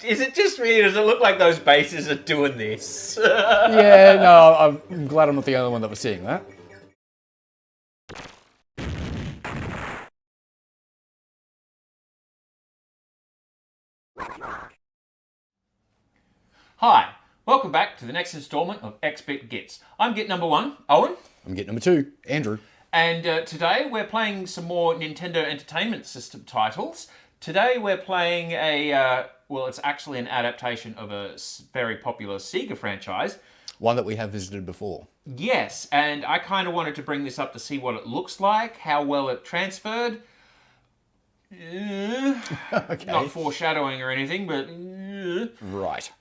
Is it just me, or does it look like those bases are doing this? Yeah, no, I'm glad I'm not the only one that was seeing that. Hi, welcome back to the next installment of X-Bit Gits. I'm Git number 1, Owen. I'm Git number 2, Andrew. And today we're playing some more Nintendo Entertainment System titles. Today we're playing well, it's actually an adaptation of a very popular Sega franchise. One that we have visited before. Yes, and I kind of wanted to bring this up to see what it looks like, how well it transferred. Okay. Not foreshadowing or anything, but... Right.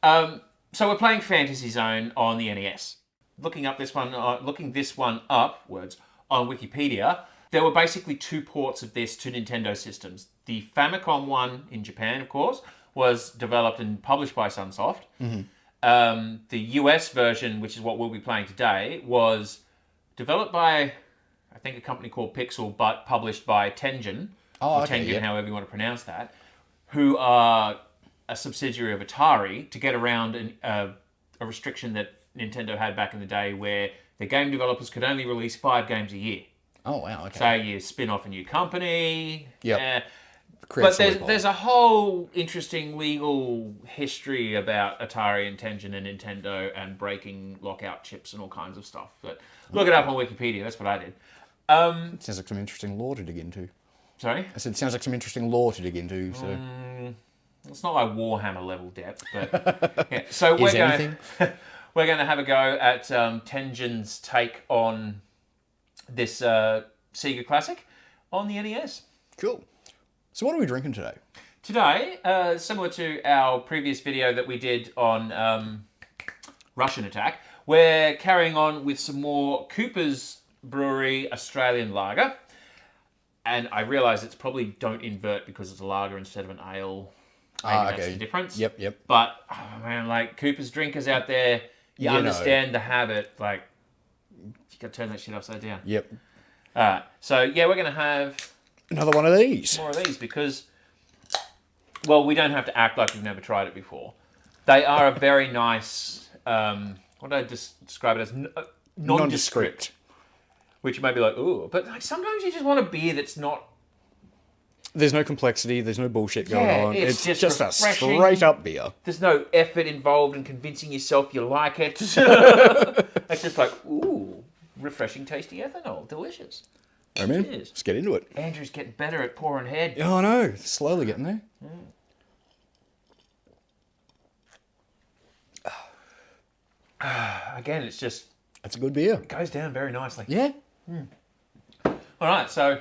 So we're playing Fantasy Zone on the NES. Looking this one up, on Wikipedia, there were basically two ports of this to Nintendo systems. The Famicom one in Japan, of course, was developed and published by Sunsoft. Mm-hmm. The US version, which is what we'll be playing today, was developed by, I think, a company called Pixel, but published by Tengen. Oh, okay, Tengen, however you want to pronounce that, who are a subsidiary of Atari, to get around a restriction that Nintendo had back in the day where the game developers could only release 5 games a year. Oh, wow, okay. So you spin off a new company. Yep. But there's a whole interesting legal history about Atari and Tengen and Nintendo and breaking lockout chips and all kinds of stuff. But look it up on Wikipedia, that's what I did. It sounds like some interesting lore to dig into. Sorry? I said it sounds like some interesting lore to dig into, so... It's not like Warhammer level depth, but... yeah. So we're going to have a go at Tengen's take on this Sega classic on the NES. Cool. So what are we drinking today? Today, similar to our previous video that we did on Russian Attack, we're carrying on with some more Cooper's Brewery Australian Lager. And I realise it's probably don't invert because it's a lager instead of an ale. Maybe that's the difference. Yep. But, oh man, like Cooper's drinkers out there, you understand the habit. Like, you got to turn that shit upside down. Yep. Alright, so yeah, we're going to have... Another one of these. More of these because, well, we don't have to act like we've never tried it before. They are a very nice, what did I describe it as? Nondescript. Which you may be like, ooh, but like sometimes you just want a beer that's not... There's no complexity, there's no bullshit going on. It's just a refreshing. straight up beer. There's no effort involved in convincing yourself you like it. It's just like, ooh, refreshing, tasty ethanol. Delicious. I mean, let's get into it. Andrew's getting better at pouring head. Oh, no. Slowly getting there. Again, it's just... That's a good beer. It goes down very nicely. Yeah. All right, so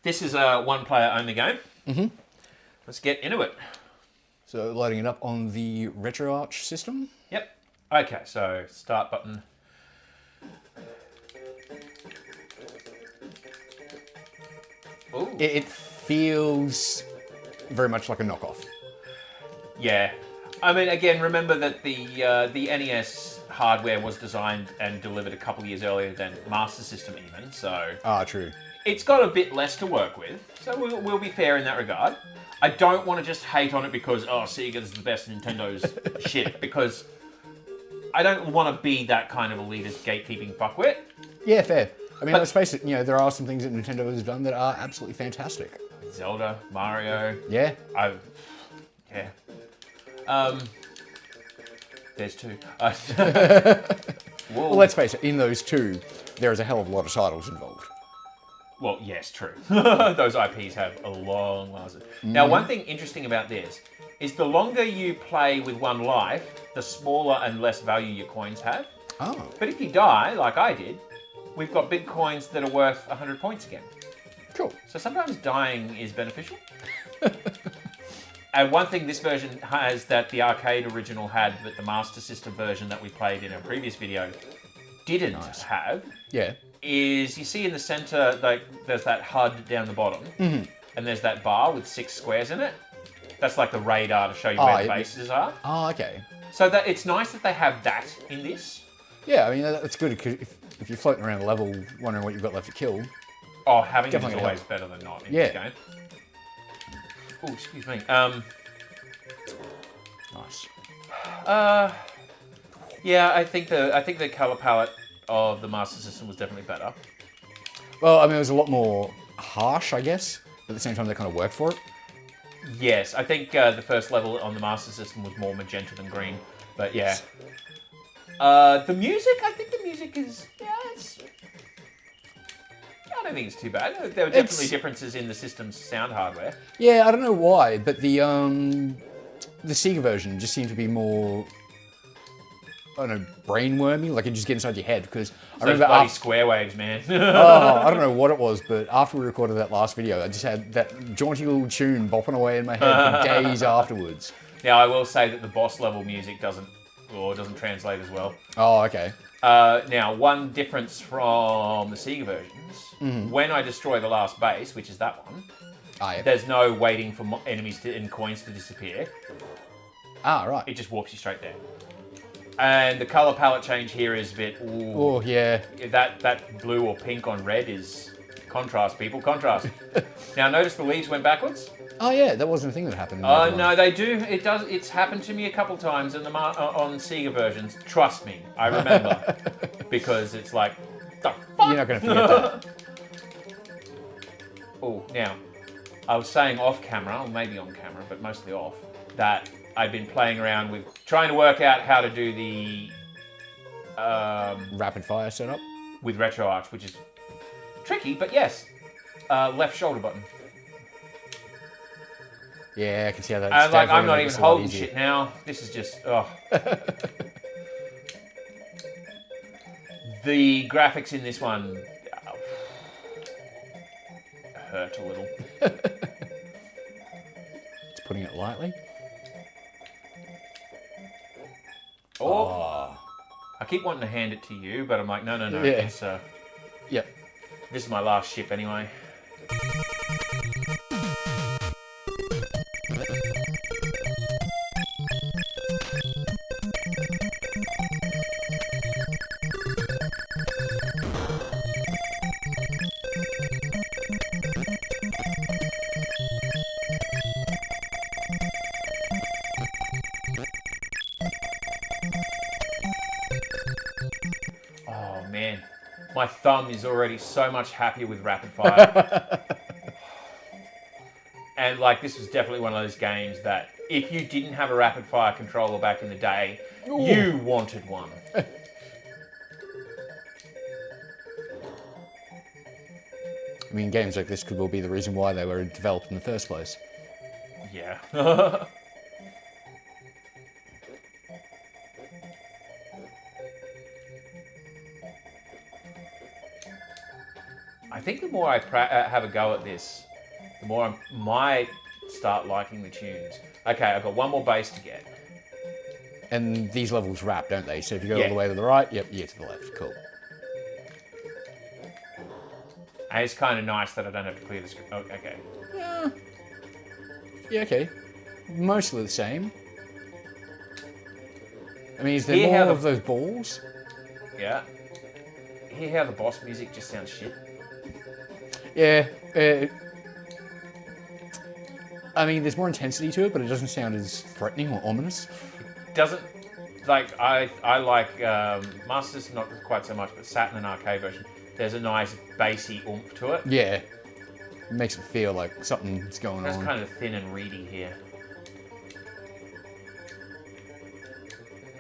this is a one-player only game. Mm-hmm. Let's get into it. So loading it up on the RetroArch system. Yep. Okay, so start button. Ooh. It feels very much like a knockoff. Yeah. I mean, again, remember that the NES hardware was designed and delivered a couple of years earlier than Master System even, so... Ah, true. It's got a bit less to work with, so we'll be fair in that regard. I don't want to just hate on it because, oh, Sega's the best Nintendo's shit, because I don't want to be that kind of elitist gatekeeping fuckwit. Yeah, fair. I mean, let's face it, there are some things that Nintendo has done that are absolutely fantastic. Zelda, Mario. Yeah. Yeah. There's two. Well, let's face it, in those two, there is a hell of a lot of titles involved. Well, yes, true. Those IPs have a long lasted. Now, one thing interesting about this is the longer you play with one life, the smaller and less value your coins have. Oh. But if you die, like I did, we've got big coins that are worth 100 points again. Cool. So sometimes dying is beneficial. And one thing this version has that the arcade original had, that the Master System version that we played in a previous video didn't have, is you see in the center, like there's that HUD down the bottom, and there's that bar with 6 squares in it. That's like the radar to show you where the bases are. Oh, okay. So that it's nice that they have that in this. Yeah, I mean, that's good, because if you're floating around the level wondering what you've got left to kill... Oh, having it is always better than not in this game. Oh, excuse me. Nice. Yeah, I think the color palette of the Master System was definitely better. Well, I mean, it was a lot more harsh, I guess. But at the same time, they kind of worked for it. Yes, I think the first level on the Master System was more magenta than green. But yeah. The music, I think the music is... Yeah, I don't think it's too bad. There were definitely differences in the system's sound hardware. Yeah, I don't know why, but the Sega version just seemed to be more... I don't know, brainwormy, like it just get inside your head, because I remember bloody square waves, man. I don't know what it was, but after we recorded that last video, I just had that jaunty little tune bopping away in my head for days afterwards. Now, I will say that the boss level music doesn't translate as well. Oh, okay. Now, one difference from the Sega versions, when I destroy the last base, which is that one, Yeah. there's no waiting for enemies and coins to disappear. Right. It just walks you straight there. And the color palette change here is a bit... Ooh, Oh, yeah. That blue or pink on red is contrast, people. Contrast. Now, notice the leaves went backwards? Oh, yeah, that wasn't a thing that happened. Oh, no, they do. It does. It's happened to me a couple times on Sega versions. Trust me, I remember. Because it's like, the fuck? You're not going to forget that. Oh, now, I was saying off camera, or maybe on camera, but mostly off, that I've been playing around with trying to work out how to do the Rapid fire setup? with RetroArch, which is tricky, but yes, left shoulder button. Yeah, I can see how that's... And like, I'm not even holding shit now. This is just, The graphics in this one hurt a little. It's putting it lightly. Oh. I keep wanting to hand it to you, but I'm like, no. Yeah. It's, Yep. this is my last ship anyway. My thumb is already so much happier with rapid fire. And like, this was definitely one of those games that if you didn't have a rapid fire controller back in the day, you wanted one. I mean, games like this could well be the reason why they were developed in the first place. Yeah. I think the more I have a go at this, the more I might start liking the tunes. Okay, I've got one more base to get. And these levels wrap, don't they? So if you go all the way to the right, yep, you get to the left. Cool. And it's kind of nice that I don't have to clear the screen. Oh, okay. Yeah, okay. Mostly the same. I mean, is there more of those balls? Yeah. Hear how the boss music just sounds shit? Yeah. I mean, there's more intensity to it, but it doesn't sound as threatening or ominous. It doesn't... Like, I like Master System, not quite so much, but Saturn and arcade version. There's a nice bassy oomph to it. Yeah. It makes it feel like something's going on. It's kind of thin and reedy here.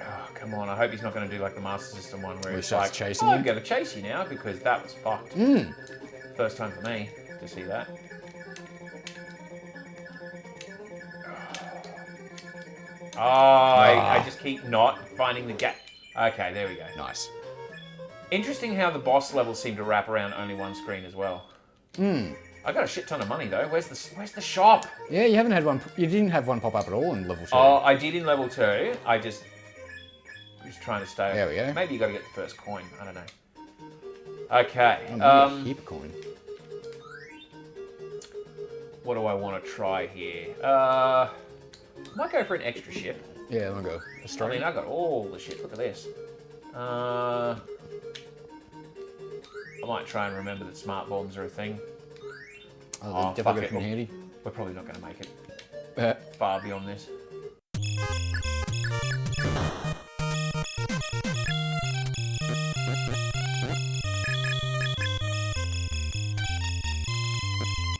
Oh, come on. I hope he's not going to do like the Master System one where he's like, chasing you. I'm going to chase you now, because that was fucked. First time for me to see that. Oh, I just keep not finding the gap. Okay, there we go. Nice. Interesting how the boss levels seem to wrap around only one screen as well. I got a shit ton of money though. Where's the shop? Yeah, you haven't had one. You didn't have one pop up at all in level 2. Oh, I did in level 2. I just was trying to stay. There we go. Maybe you got to get the first coin. I don't know. Okay. A heap of coin. What do I want to try here? I might go for an extra ship. Yeah, I'm gonna go. I mean, I got all the shit. Look at this. I might try and remember that smart bombs are a thing. Oh, definitely come in handy. We're probably not going to make it far beyond this.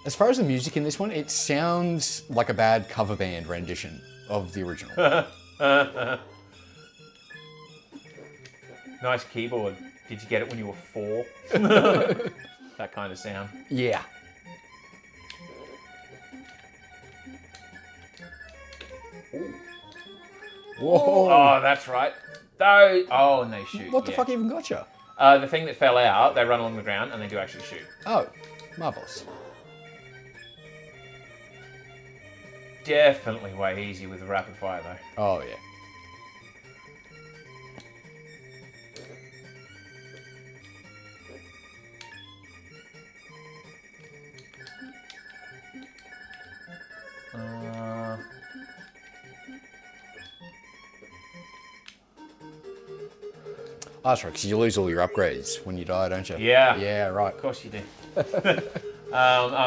As far as the music in this one, it sounds like a bad cover band rendition of the original. Nice keyboard. Did you get it when you were 4? That kind of sound. Yeah. Whoa. Oh, that's right. Oh, and they shoot. What the fuck even got you? The thing that fell out, they run along the ground and they do actually shoot. Oh, marvelous. Definitely way easier with the rapid fire though. Oh, yeah. Oh, that's right, because you lose all your upgrades when you die, don't you? Yeah. Yeah, right. Of course you do.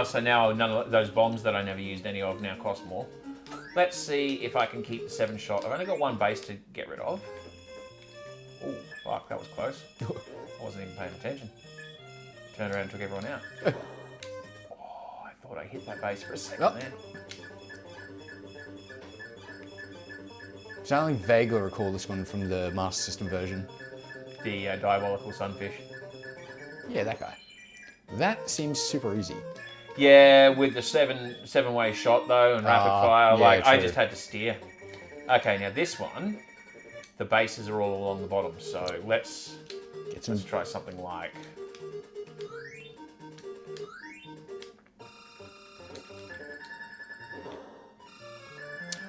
So now none of those bombs that I never used any of now cost more. Let's see if I can keep the 7-shot. I've only got 1 base to get rid of. Oh, fuck, that was close. I wasn't even paying attention. Turned around and took everyone out. Oh, I thought I hit that base for a second there. So I only vaguely recall this one from the Master System version. The diabolical sunfish. Yeah, that guy. That seems super easy. Yeah, with the seven-way shot though and rapid fire, yeah, like I true. just had to steer. Okay, now this one, the bases are all along the bottom, so let's try something like.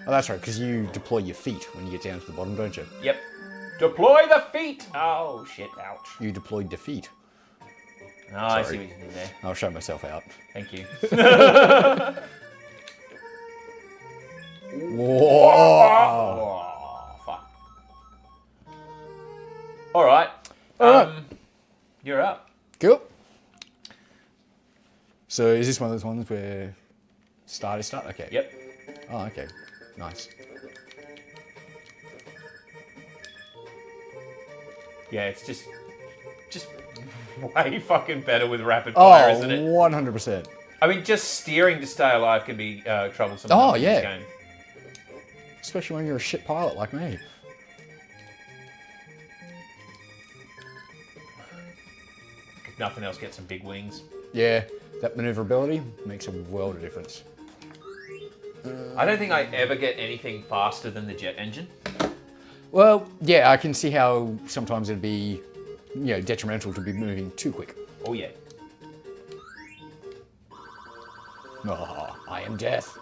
Oh, that's right, because you deploy your feet when you get down to the bottom, don't you? Yep. Deploy the feet! Oh, shit, ouch. You deployed defeat. Oh, I see what you did there. I'll show myself out. Thank you. Whoa! Oh, fuck. All right. You're up. Cool. So is this one of those ones where start is start? Okay. Yep. Oh, okay. Nice. Yeah, it's just way fucking better with rapid fire, Oh, isn't it? 100%. I mean, just steering to stay alive can be troublesome. Oh, in yeah. this game. Especially when you're a shit pilot like me. If nothing else, get some big wings. Yeah, that maneuverability makes a world of difference. I don't think I ever get anything faster than the jet engine. Well, yeah, I can see how sometimes it'd be, detrimental to be moving too quick. Oh, yeah. Oh, I am death.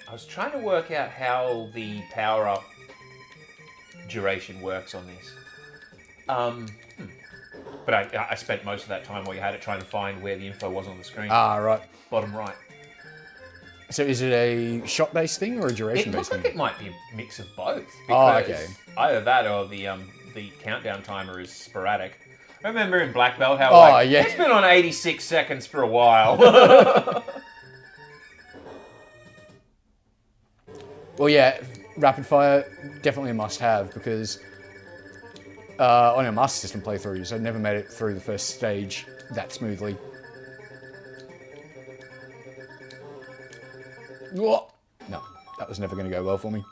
I was trying to work out how the power-up duration works on this. But I spent most of that time while you had it trying to find where the info was on the screen. Ah, right. Bottom right. So is it a shot-based thing or a It duration-based looks thing? like it might be a mix of both. Oh, Because okay. either that or the countdown timer is sporadic. I remember in Black Belt how it's been on 86 seconds for a while. Well, yeah, rapid fire, definitely a must-have because on our Master System playthroughs, I'd never made it through the first stage that smoothly. Whoa. No, that was never going to go well for me.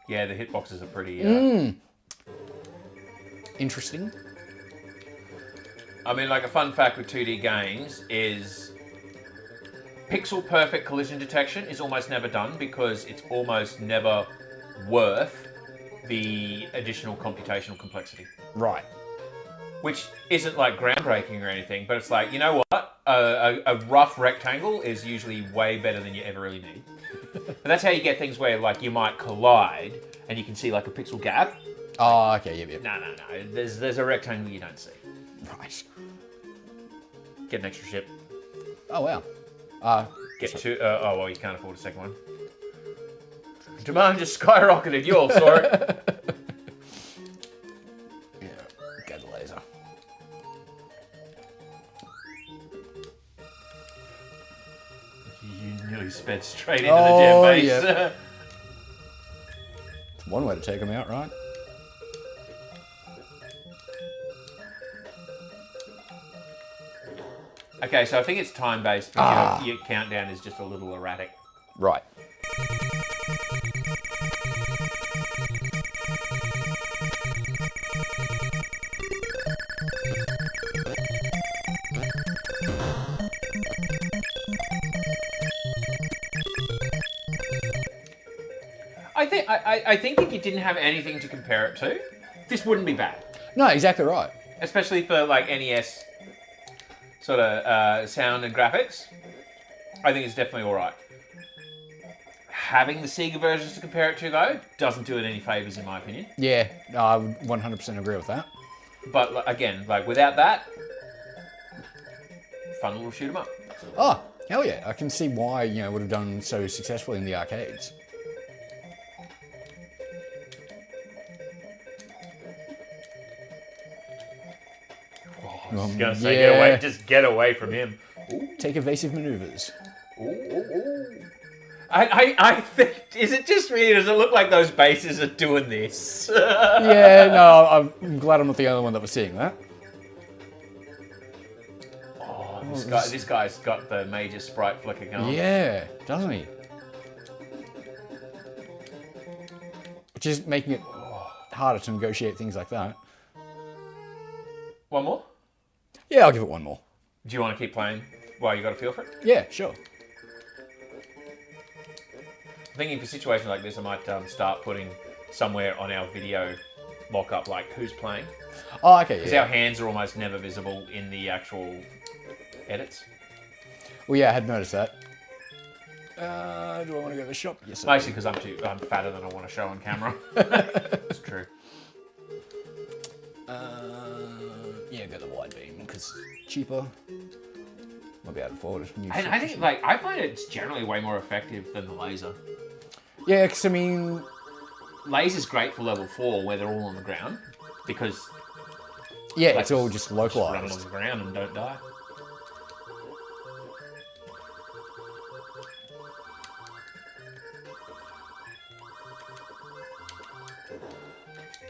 Yeah, the hitboxes are pretty... Interesting. I mean, like a fun fact with 2D games is pixel perfect collision detection is almost never done because it's almost never worth the additional computational complexity. Right. Which isn't like groundbreaking or anything, but it's like, you know what? A rough rectangle is usually way better than you ever really need. But that's how you get things where like you might collide and you can see like a pixel gap. Oh, okay, yep. No. There's a rectangle you don't see. Right. Get an extra ship. Oh, wow. Get two. Oh, well, you can't afford a second one. Demand just skyrocketed. You all saw it. Yeah, get the laser. You nearly sped straight into the gem base. Yeah. It's one way to take them out, right? Okay, so I think it's time-based, but your countdown is just a little erratic. Right. I think if you didn't have anything to compare it to, this wouldn't be bad. No, exactly right. Especially for like NES sort of sound and graphics. I think it's definitely all right. Having the Sega versions to compare it to, though, doesn't do it any favours, in my opinion. Yeah, I would 100% agree with that. But again, like without that, fun little shoot 'em up. Oh, hell yeah. I can see why, it would have done so successfully in the arcades. I was going to say, just get away from him. Ooh, take evasive maneuvers. Ooh. I think, is it just me, or does it look like those bases are doing this? Yeah, no, I'm glad I'm not the only one that was seeing that. Oh, this guy's got the major sprite flicker going. Yeah, doesn't he? Which is making it harder to negotiate things like that. One more? Yeah, I'll give it one more. Do you want to keep playing while you got a feel for it? Yeah, sure. Thinking for situations like this, I might start putting somewhere on our video mock-up, like who's playing. Oh, okay, Because yeah. our hands are almost never visible in the actual edits. Well, yeah, I had noticed that. Do I want to go to the shop? Yes, I Mostly because I'm fatter than I want to show on camera. It's true. Yeah, go the wide beam because it's cheaper. Might be able to afford it. And I think, like, I find it's generally way more effective than the laser. Yeah, because I mean, Laser's great for level 4 where they're all on the ground because yeah, like, it's all just run localized. on the ground and don't die.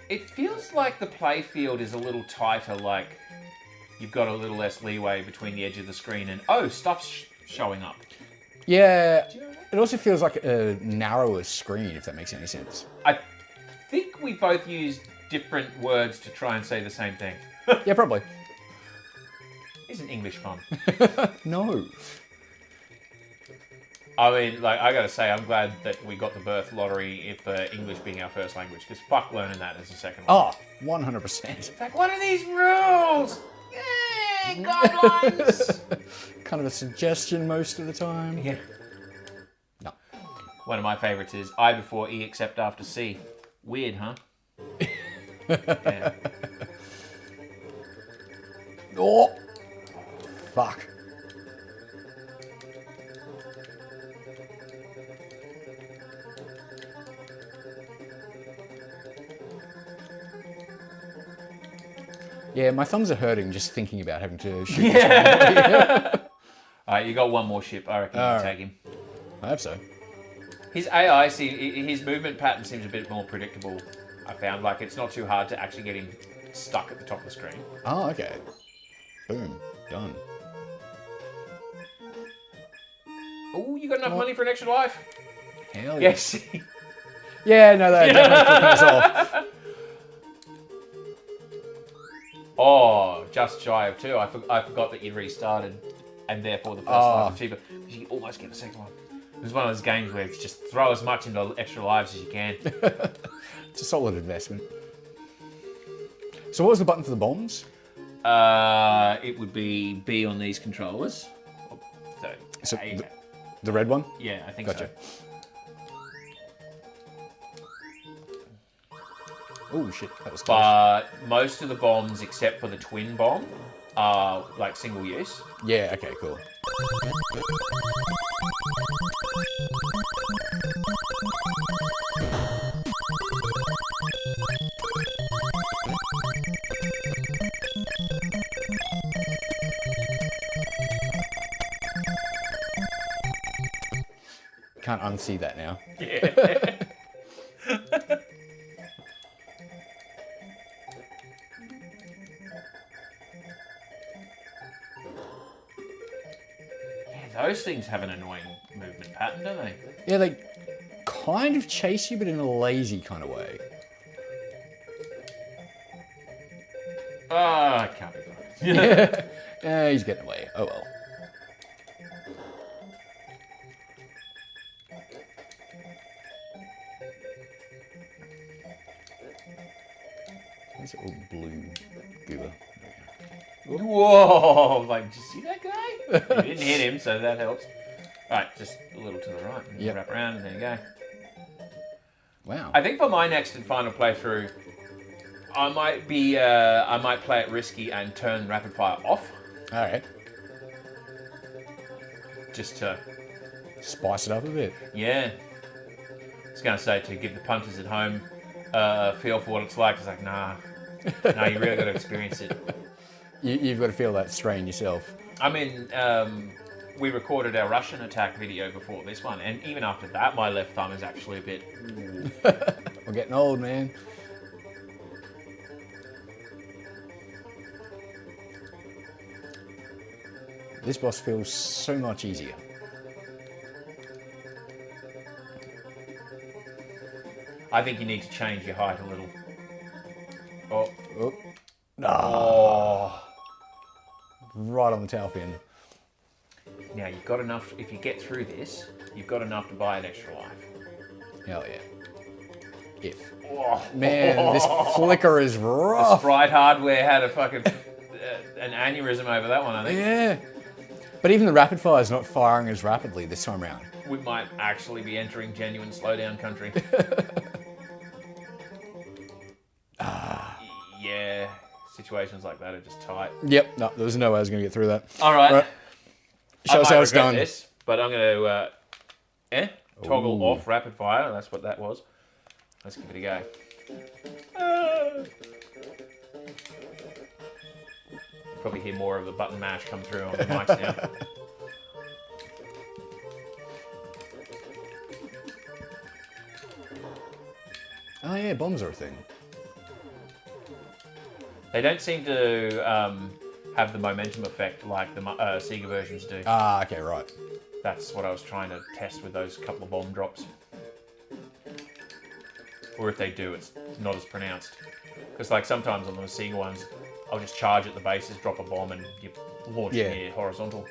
It feels like the play field is a little tighter, like you've got a little less leeway between the edge of the screen and, stuff's showing up. Yeah, it also feels like a narrower screen, if that makes any sense. I think we both use different words to try and say the same thing. Yeah, probably. Isn't English fun? No. I mean, like, I gotta say, I'm glad that we got the birth lottery for English being our first language, because fuck learning that as a second one. Oh, 100%. It's like, what are these rules? Yay, guidelines! Kind of a suggestion most of the time. Yeah. No. One of my favorites is I before E except after C. Weird, huh? Yeah. Oh! Fuck. Yeah, my thumbs are hurting just thinking about having to shoot. Yeah. Alright, you got one more ship. I reckon you can take him. I hope so. His AI, his movement pattern seems a bit more predictable, I found. Like, it's not too hard to actually get him stuck at the top of the screen. Oh, okay. Boom. Done. Oh, you got enough money for an extra life? Hell yeah. Yes. Yeah, no, that definitely put us off. Oh, just shy of 2. I forgot that you'd restarted, and therefore the first life was cheaper. Because you almost get the second one. It was one of those games where it's just throw as much into extra lives as you can. It's a solid investment. So what was the button for the bombs? It would be B on these controllers. So the red one? Yeah, I think Gotcha. so. Oh shit, that was close. But most of the bombs, except for the twin bomb, are like single use. Yeah, okay, cool. Can't unsee that now. Yeah. Those things have an annoying movement pattern, don't they? Yeah, they kind of chase you, but in a lazy kind of way. I can't be focused. Yeah, he's getting away. Oh well. Where's it all blue goober? Whoa! Like, did you see that guy? You didn't hit him, so that helps. Right, just a little to the right. And Yep. wrap around, and there you go. Wow. I think for my next and final playthrough, I might play it risky and turn rapid fire off, All right. just to, Spice it up a bit. yeah. I was gonna say to give the punters at home a feel for what it's like. It's like, nah, you really got to experience it. You've got to feel that strain yourself. I mean, we recorded our Russian attack video before this one, and even after that, my left thumb is actually a bit. We're getting old, man. This boss feels so much easier. I think you need to change your height a little. Oh, Oh. Oh. Right on the tail fin. now you've got enough. If you get through this, you've got enough to buy an extra life. Hell yeah. If. Oh. Man, this flicker is The rough. Sprite hardware had a fucking an aneurysm over that one. I think Yeah. But even the rapid fire is not firing as rapidly this time around. we might actually be entering genuine slowdown country. Yeah, situations like that are just tight. Yep. No, there was no way I was going to get through that. All right. Right. Show us how it's done. This, but I'm going to toggle off rapid fire. That's what that was. Let's give it a go. Probably hear more of the button mash come through on the mics now. Oh yeah, bombs are a thing. They don't seem to have the momentum effect like the Sega versions do. Ah, okay, right. That's what I was trying to test with those couple of bomb drops. Or if they do, it's not as pronounced. Because like sometimes on the Sega ones, I'll just charge at the bases, drop a bomb, and you launch Yeah. near horizontal.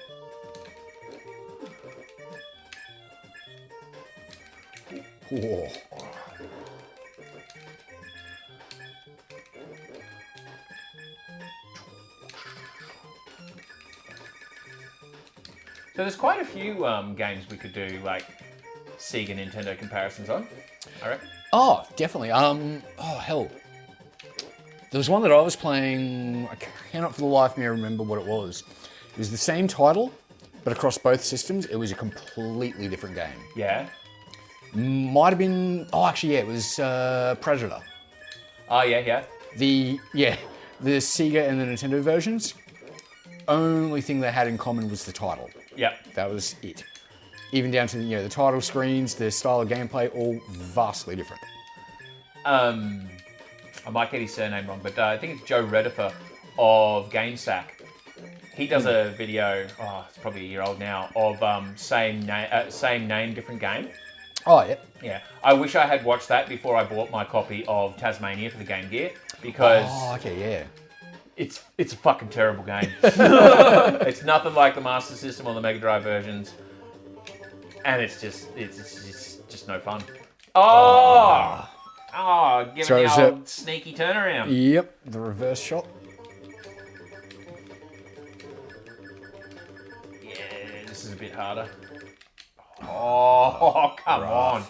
Whoa. So there's quite a few games we could do like Sega Nintendo comparisons on, I reckon. Oh, definitely. Oh, hell. There was one that I was playing, I cannot for the life of me remember what it was. It was the same title, but across both systems, it was a completely different game. Yeah. Might have been, oh, actually, yeah, it was Predator. Oh, yeah. The Sega and the Nintendo versions, only thing they had in common was the title. Yep. That was it. Even down to the title screens, the style of gameplay, all vastly different. I might get his surname wrong, but I think it's Joe Redifer of GameSack. He does a video, it's probably a year old now, of same name, different game. Oh, yeah. Yeah, I wish I had watched that before I bought my copy of Tasmania for the Game Gear, because Oh, okay, yeah. it's a fucking terrible game. It's nothing like the Master System or the Mega Drive versions, and it's just no fun. Give So it is the old sneaky turnaround. Yep, the reverse shot. Yeah, this is a bit harder. Oh, come on.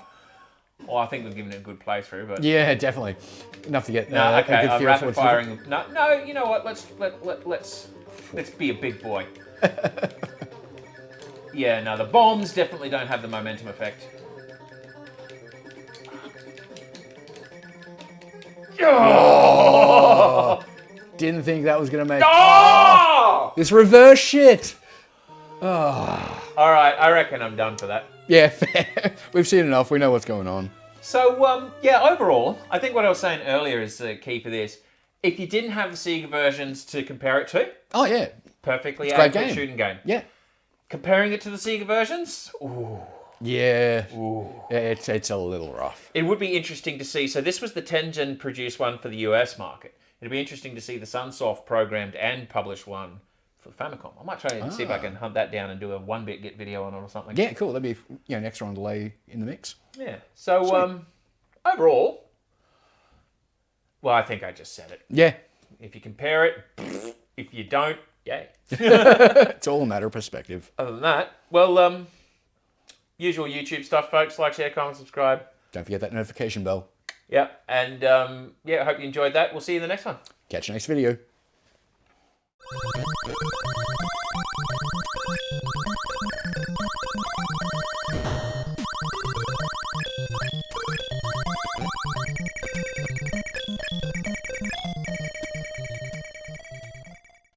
Well, I think we've given it a good playthrough, but Yeah, definitely. Enough to get no, a okay. good feel for Rapid what's firing. No. You know what? Let's be a big boy. Yeah, no, the bombs definitely don't have the momentum effect. Oh! Didn't think that was going to make... Oh! This reverse shit! All right, I reckon I'm done for that. Yeah, fair. We've seen enough. We know what's going on. So, yeah, overall, I think what I was saying earlier is the key for this. If you didn't have the Sega versions to compare it to, Oh, yeah. perfectly It's a great adequate game. shooting game. Yeah. Comparing it to the Sega versions, ooh. Yeah. Yeah, it's a little rough. It would be interesting to see. So this was the Tengen produced one for the US market. It'd be interesting to see the Sunsoft programmed and published one for Famicom. I might try and see if I can hunt that down and do a 1-bit Git video on it or something. Yeah, cool. That'd be an extra one to lay in the mix. Yeah. So overall, well, I think I just said it. Yeah. If you compare it, if you don't, yay. It's all a matter of perspective. Other than that, well, usual YouTube stuff, folks. Like, share, comment, subscribe. Don't forget that notification bell. Yeah, and yeah, I hope you enjoyed that. We'll see you in the next one. Catch you next video.